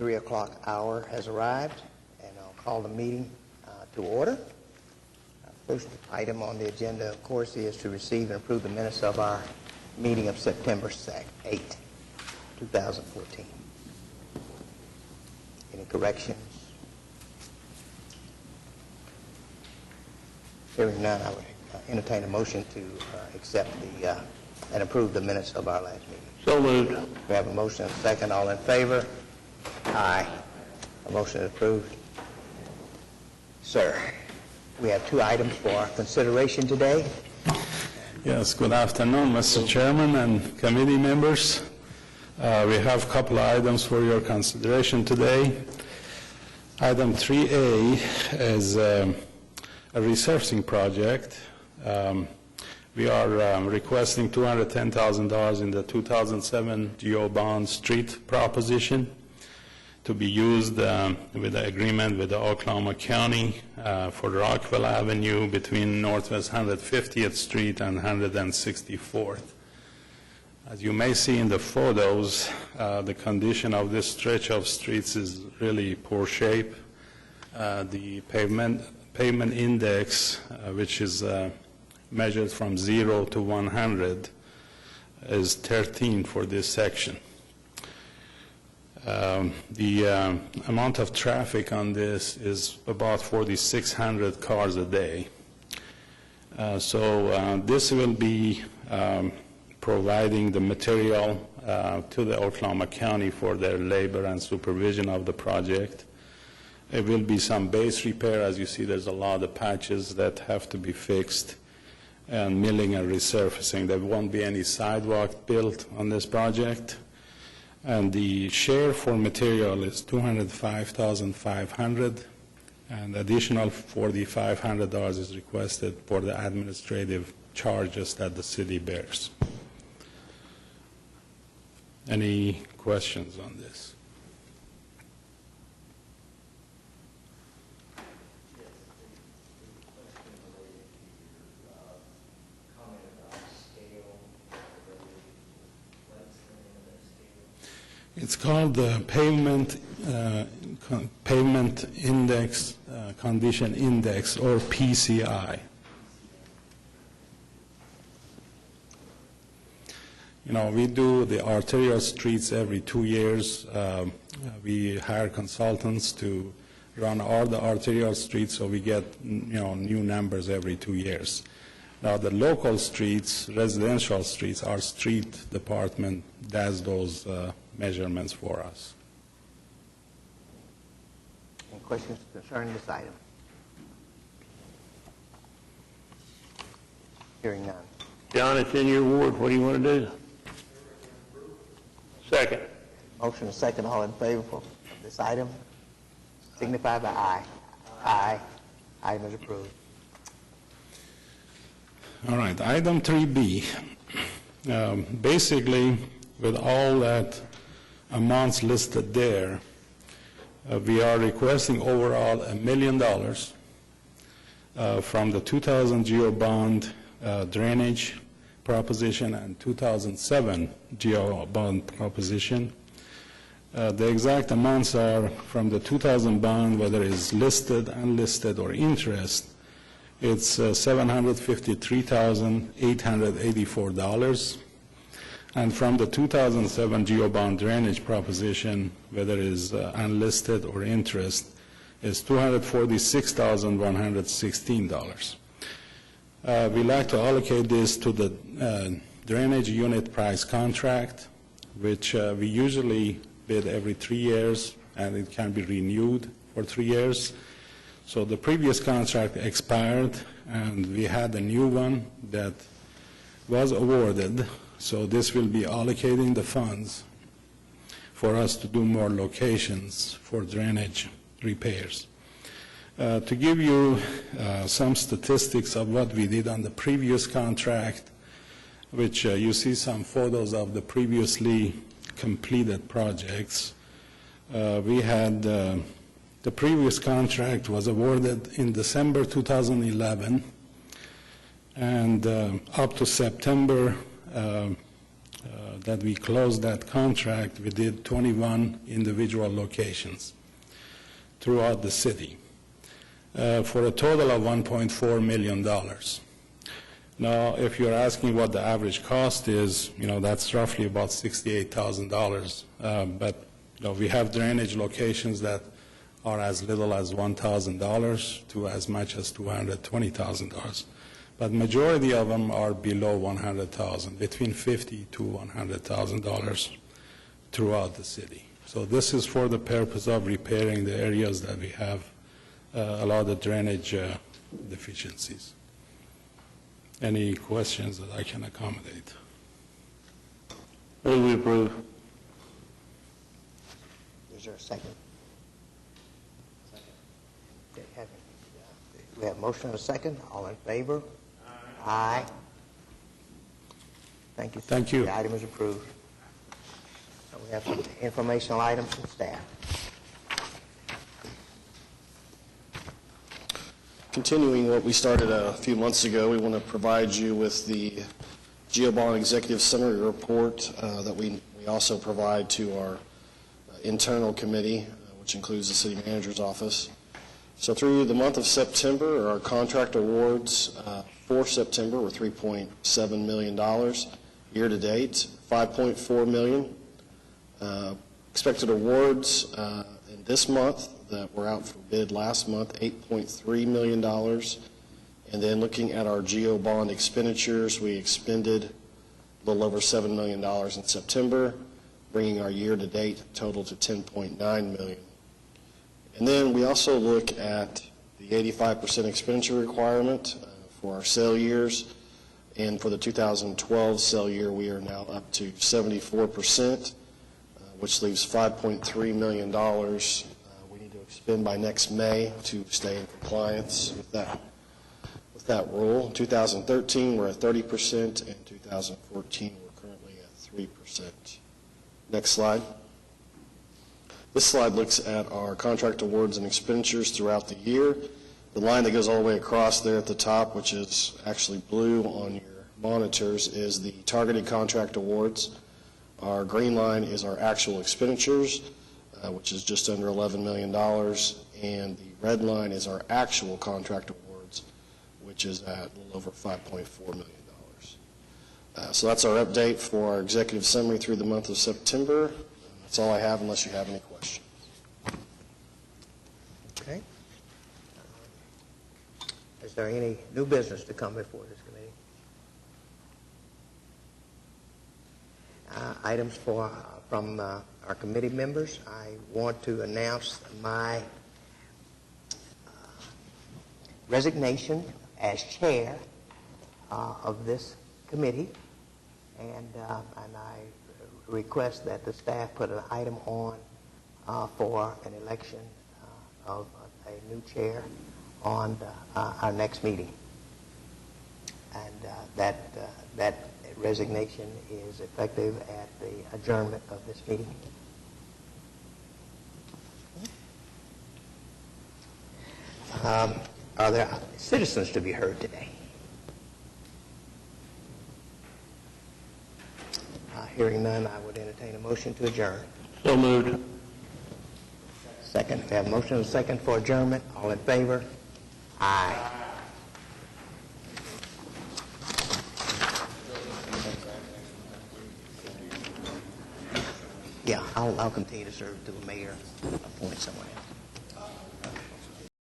3 o'clock hour has arrived, and I'll call the meeting to order. First item on the agenda, of course, is to receive and approve the minutes of our meeting of September 8, 2014. Any corrections? Hearing none, I would entertain a motion to accept and approve the minutes of our last meeting. So moved. We have a motion and a second. All in favor? Aye. A motion is approved. Sir, we have 2 items for our consideration today. Yes, good afternoon, Mr. Chairman and committee members. We have a couple of items for your consideration today. Item 3A is a resurfacing project. We are requesting $210,000 in the 2007 GO Bond Street proposition to be used with the agreement with the Oklahoma County for Rockville Avenue between Northwest 150th Street and 164th. As you may see in the photos, the condition of this stretch of streets is really poor shape. The pavement index, which is measured from 0 to 100, is 13 for this section. The amount of traffic on this is about 4,600 cars a day. So this will be providing the material to the Oklahoma County for their labor and supervision of the project. It will be some base repair. As you see, there's a lot of patches that have to be fixed, and milling and resurfacing. There won't be any sidewalk built on this project. And the share for material is $205,500, and additional $4,500 is requested for the administrative charges that the city bears. Any questions on this? It's called the Pavement Index Condition Index, or PCI. You know, we do the arterial streets every 2 years. We hire consultants to run all the arterial streets, so we get new numbers every 2 years. Now, the local streets, residential streets, our street department does those measurements for us. Any questions concerning this item? Hearing none. John, it's in your ward. What do you want to do? Second. Motion and second. All in favor of this item signify by aye. Aye. Item is approved. All right, item 3B. Basically, with all that amounts listed there, we are requesting overall $1 million from the 2000 GO Bond drainage proposition and 2007 GO Bond proposition. The exact amounts are from the 2000 bond, whether it's listed, unlisted, or interest. It's $753,884. And from the 2007 GO Bond drainage proposition, whether it is unlisted or interest, is $246,116. We like to allocate this to the drainage unit price contract, which we usually bid every 3 years, and it can be renewed for 3 years. So the previous contract expired, and we had a new one that was awarded. So this will be allocating the funds for us to do more locations for drainage repairs. To give you some statistics of what we did on the previous contract, which you see some photos of the previously completed projects. We had the previous contract was awarded in December 2011, and up to September that we closed that contract, we did 21 individual locations throughout the city for a total of $1.4 million. Now, if you're asking what the average cost is, that's roughly about $68,000. But we have drainage locations that are as little as $1,000 to as much as $220,000. But majority of them are below $100,000, between $50,000 to $100,000 throughout the city. So this is for the purpose of repairing the areas that we have a lot of drainage deficiencies. Any questions that I can accommodate? Move we approve. Is there a second? Okay, we have a motion and a second. All in favor? Aye. Thank you, sir. Thank you. The item is approved. We have some informational items from staff. Continuing what we started a few months ago, we want to provide you with the GeoBond Executive Summary Report that we also provide to our internal committee, which includes the City Manager's Office. So through the month of September, our contract awards for September were $3.7 million. Year to date, $5.4 million. Expected awards in this month that were out for bid last month, $8.3 million. And then looking at our GeoBond expenditures, we expended a little over $7 million in September, bringing our year-to-date total to $10.9 million. And then we also look at the 85% expenditure requirement for our sale years. And for the 2012 sale year, we are now up to 74%, which leaves $5.3 million we need to expend by next May to stay in compliance with that rule. In 2013, we're at 30%. In 2014, we're currently at 3%. Next slide. This slide looks at our contract awards and expenditures throughout the year. The line that goes all the way across there at the top, which is actually blue on your monitors, is the targeted contract awards. Our green line is our actual expenditures, which is just under $11 million, and the red line is our actual contract awards, which is at a little over $5.4 million. So that's our update for our executive summary through the month of September. That's all I have, unless you have any questions. Okay. Is there any new business to come before this committee? Items from our committee members. I want to announce my resignation as chair of this committee, and I request that the staff put an item on for an election of a new chair on our next meeting, and that resignation is effective at the adjournment of this meeting. Are there citizens to be heard today? Hearing none, I would entertain a motion to adjourn. So moved. Second. We have a motion and a second for adjournment. All in favor? Aye. Yeah, I'll continue to serve until the mayor appoints someone else.